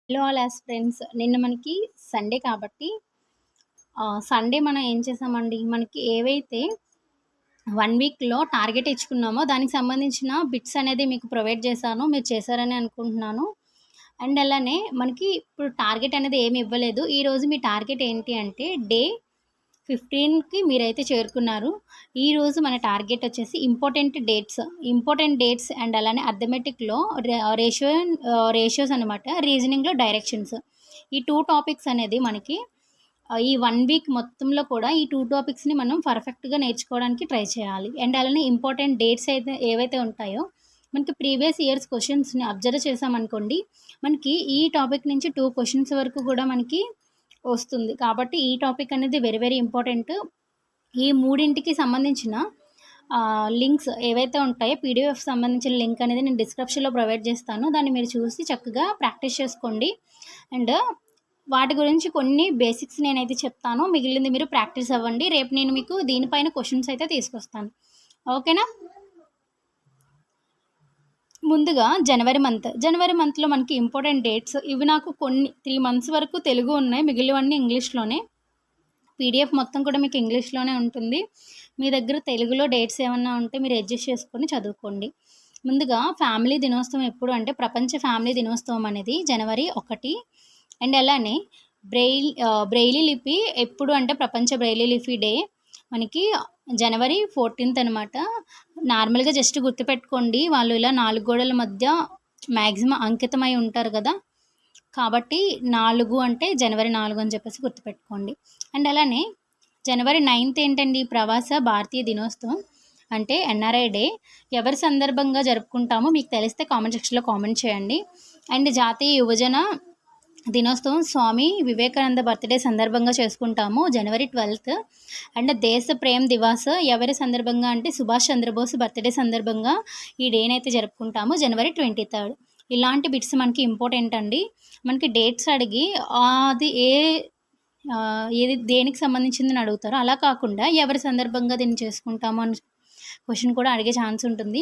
Hello all friends, నిన్న మనకి Sunday కాబట్టి సండే మనం ఏం చేసామండి, మనకి ఏవైతే 1 వీక్‌లో టార్గెట్ ఇచ్చుకున్నామో దానికి సంబంధించిన బిట్స్ అనేది మీకు ప్రొవైడ్ చేశాను. మీరు చేశారని అనుకుంటున్నాను. అండ్ అలానే మనకి ఇప్పుడు టార్గెట్ అనేది ఏమి ఇవ్వలేదు. ఈరోజు మీ టార్గెట్ ఏంటి అంటే డే 15కి మీరైతే చేరుకున్నారు. ఈరోజు మన టార్గెట్ వచ్చేసి ఇంపార్టెంట్ డేట్స్ అండ్ అలానే అర్థమెటిక్‌లో రేషియోస్ అనమాట. రీజనింగ్‌లో డైరెక్షన్స్. ఈ 2 టాపిక్స్ అనేది మనకి ఈ 1 వీక్ మొత్తంలో కూడా ఈ 2 టాపిక్స్‌ని మనం పర్ఫెక్ట్‌గా నేర్చుకోవడానికి ట్రై చేయాలి. అండ్ అలానే ఇంపార్టెంట్ డేట్స్ అయితే ఏవైతే ఉంటాయో మనకి ప్రీవియస్ ఇయర్స్ క్వెషన్స్‌ని అబ్జర్వ్ చేశామనుకోండి, మనకి ఈ టాపిక్ నుంచి 2 క్వెషన్స్ వరకు కూడా మనకి వస్తుంది. కాబట్టి ఈ టాపిక్ అనేది వెరీ వెరీ ఇంపార్టెంట్. ఈ మూడింటికి సంబంధించిన లింక్స్ ఏవైతే ఉంటాయో పీడిఎఫ్ సంబంధించిన లింక్ అనేది నేను డిస్క్రిప్షన్‌లో ప్రొవైడ్ చేస్తాను. దాన్ని మీరు చూసి చక్కగా ప్రాక్టీస్ చేసుకోండి. అండ్ వాటి గురించి కొన్ని బేసిక్స్ నేనైతే చెప్తాను. మిగిలింది మీరు ప్రాక్టీస్ అవ్వండి. రేపు నేను మీకు దీనిపైన క్వెషన్స్ అయితే తీసుకొస్తాను. ఓకేనా? ముందుగా జనవరి మంత్లో మనకి ఇంపార్టెంట్ డేట్స్ ఇవి నాకు కొన్ని 3 మంత్స్ వరకు తెలుగు ఉన్నాయి. మిగిలినవన్నీ ఇంగ్లీష్‌లోనే. పీడిఎఫ్ మొత్తం కూడా మీకు ఇంగ్లీష్‌లోనే ఉంటుంది. మీ దగ్గర తెలుగులో డేట్స్ ఏమన్నా ఉంటే మీరు అడ్జస్ట్ చేసుకొని చదువుకోండి. ముందుగా ఫ్యామిలీ దినోత్సవం ఎప్పుడు అంటే ప్రపంచ ఫ్యామిలీ దినోత్సవం అనేది జనవరి 1. అండ్ అలానే బ్రెయిలీ లిపి ఎప్పుడు అంటే ప్రపంచ బ్రెయిలీ లిపి డే మనకి జనవరి 14 అనమాట. నార్మల్‌గా జస్ట్ గుర్తుపెట్టుకోండి. వాళ్ళు ఇలా 4 గోడల మధ్య మ్యాక్సిమం అంకితమై ఉంటారు కదా! కాబట్టి 4 అంటే జనవరి 4 అని చెప్పేసి గుర్తుపెట్టుకోండి. అండ్ అలానే జనవరి 9 ఏంటండి, ప్రవాస భారతీయ దినోత్సవం అంటే ఎన్ఆర్ఐ డే. ఎవరి సందర్భంగా జరుపుకుంటామో మీకు తెలిస్తే కామెంట్ సెక్షన్‌లో కామెంట్ చేయండి. అండ్ జాతీయ యువజన దినోత్సవం స్వామి వివేకానంద బర్త్డే సందర్భంగా చేసుకుంటాము జనవరి 12. అండ్ దేశ ప్రేమ్ దివాస్ ఎవరి సందర్భంగా అంటే సుభాష్ చంద్రబోస్ బర్త్డే సందర్భంగా ఈ డేని అయితే జరుపుకుంటాము జనవరి 23. ఇలాంటి బిట్స్ మనకి ఇంపార్టెంట్ అండి. మనకి డేట్స్ అడిగి అది ఏది దేనికి సంబంధించిందని అడుగుతారో అలా కాకుండా ఎవరి సందర్భంగా దీన్ని చేసుకుంటాము అని క్వశ్చన్ కూడా అడిగే ఛాన్స్ ఉంటుంది.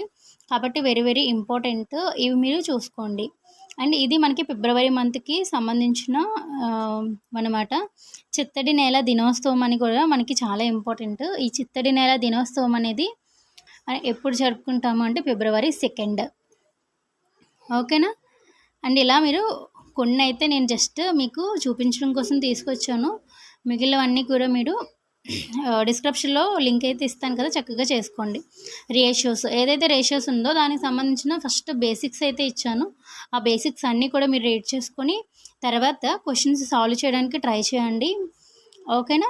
కాబట్టి వెరీ వెరీ ఇంపార్టెంట్. ఇవి మీరు చూసుకోండి. అండ్ ఇది మనకి ఫిబ్రవరి మంత్కి సంబంధించిన అనమాట. చిత్తడి నేల దినోత్సవం అని కూడా మనకి చాలా ఇంపార్టెంట్. ఈ చిత్తడి నేల దినోత్సవం అనేది ఎప్పుడు జరుపుకుంటాము అంటే ఫిబ్రవరి 2. ఓకేనా? అండ్ ఇలా మీరు కొన్ని అయితే నేను జస్ట్ మీకు చూపించడం కోసం తీసుకొచ్చాను. మిగిలినవన్నీ కూడా మీరు డిస్క్రిప్షన్‌లో లింక్ అయితే ఇస్తాను కదా, చక్కగా చేసుకోండి. ఏదైతే రేషియోస్ ఉందో దానికి సంబంధించిన ఫస్ట్ బేసిక్స్ అయితే ఇచ్చాను. ఆ బేసిక్స్ అన్నీ కూడా మీరు రీడ్ చేసుకొని తర్వాత క్వెషన్స్ సాల్వ్ చేయడానికి ట్రై చేయండి. ఓకేనా?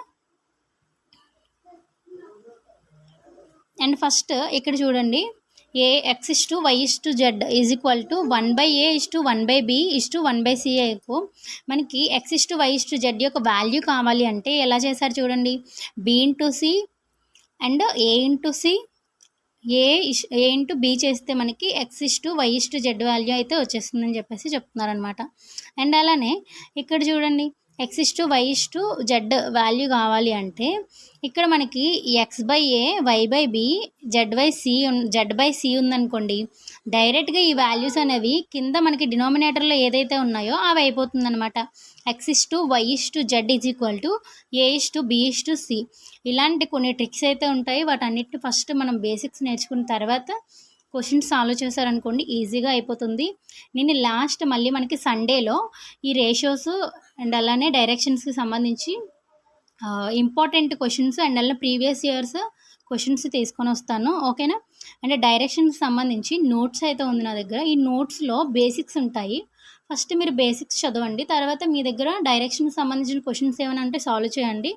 అండ్ ఫస్ట్ ఇక్కడ చూడండి, x/y/z is equal to 1/a/1/b/1/c మనకి x/y/z యొక్క వాల్యూ కావాలి అంటే ఎలా చేశారు చూడండి. b/c అండ్ a/c a/b చేస్తే మనకి x/y/z వాల్యూ అయితే వచ్చేస్తుందని చెప్పేసి చెప్తున్నారనమాట. అండ్ అలానే ఇక్కడ చూడండి, x/y/z వాల్యూ కావాలి అంటే ఇక్కడ మనకి x/a y/b z/c ఉందనుకోండి. డైరెక్ట్గా ఈ వాల్యూస్ అనేవి కింద మనకి డినామినేటర్లో ఏదైతే ఉన్నాయో అవి అయిపోతుందన్నమాట. x/y/z is equal to a/b/c. ఇలాంటి కొన్ని ట్రిక్స్ అయితే ఉంటాయి. వాటన్నిటిని ఫస్ట్ మనం బేసిక్స్ నేర్చుకున్న తర్వాత క్వశ్చన్స్ సాల్వ్ చేశారనుకోండి, ఈజీగా అయిపోతుంది. నేను లాస్ట్ మళ్ళీ మనకి సండేలో ఈ రేషియోస్ అండ్ అలానే డైరెక్షన్స్కి సంబంధించి ఇంపార్టెంట్ క్వశ్చన్స్ అండ్ అలానే ప్రీవియస్ ఇయర్స్ క్వశ్చన్స్ తీసుకొని వస్తాను. ఓకేనా? అండ్ డైరెక్షన్కి సంబంధించి నోట్స్ అయితే ఉంది నా దగ్గర. ఈ నోట్స్లో బేసిక్స్ ఉంటాయి. ఫస్ట్ మీరు బేసిక్స్ చదవండి. తర్వాత మీ దగ్గర డైరెక్షన్కి సంబంధించిన క్వశ్చన్స్ ఏమైనా అంటే సాల్వ్ చేయండి.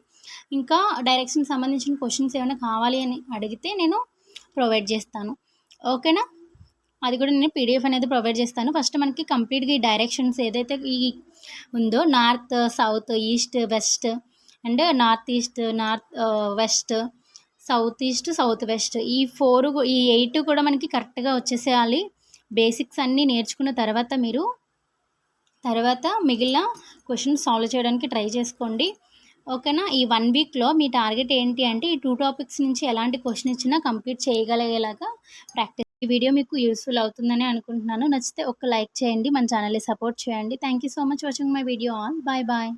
ఇంకా డైరెక్షన్కి సంబంధించిన క్వశ్చన్స్ ఏమైనా కావాలి అని అడిగితే నేను ప్రొవైడ్ చేస్తాను. ఓకేనా? అది కూడా నేను పీడిఎఫ్ అనేది ప్రొవైడ్ చేస్తాను. ఫస్ట్ మనకి కంప్లీట్గా ఈ డైరెక్షన్స్ ఏదైతే ఈ ఉందో north, south, east, west and north east, west, south east, south west ఈ 8 కూడా మనకి కరెక్ట్గా వచ్చేసేయాలి. బేసిక్స్ అన్నీ నేర్చుకున్న తర్వాత మీరు మిగిలిన క్వశ్చన్స్ సాల్వ్ చేయడానికి ట్రై చేసుకోండి. ఓకేనా? ఈ 1 వీక్లో మీ టార్గెట్ ఏంటి అంటే ఈ 2 టాపిక్స్ నుంచి ఎలాంటి క్వశ్చన్ ఇచ్చినా కంప్లీట్ చేయగలిగేలాగా ప్రాక్టీస్ ఈ వీడియో మీకు యూజ్‌ఫుల్ అవుతుందని అనుకుంటున్నాను. నచ్చితే ఒక్క లైక్ చేయండి. మన ఛానెల్‌ని సపోర్ట్ చేయండి. Thank you so much watching my video all. Bye bye.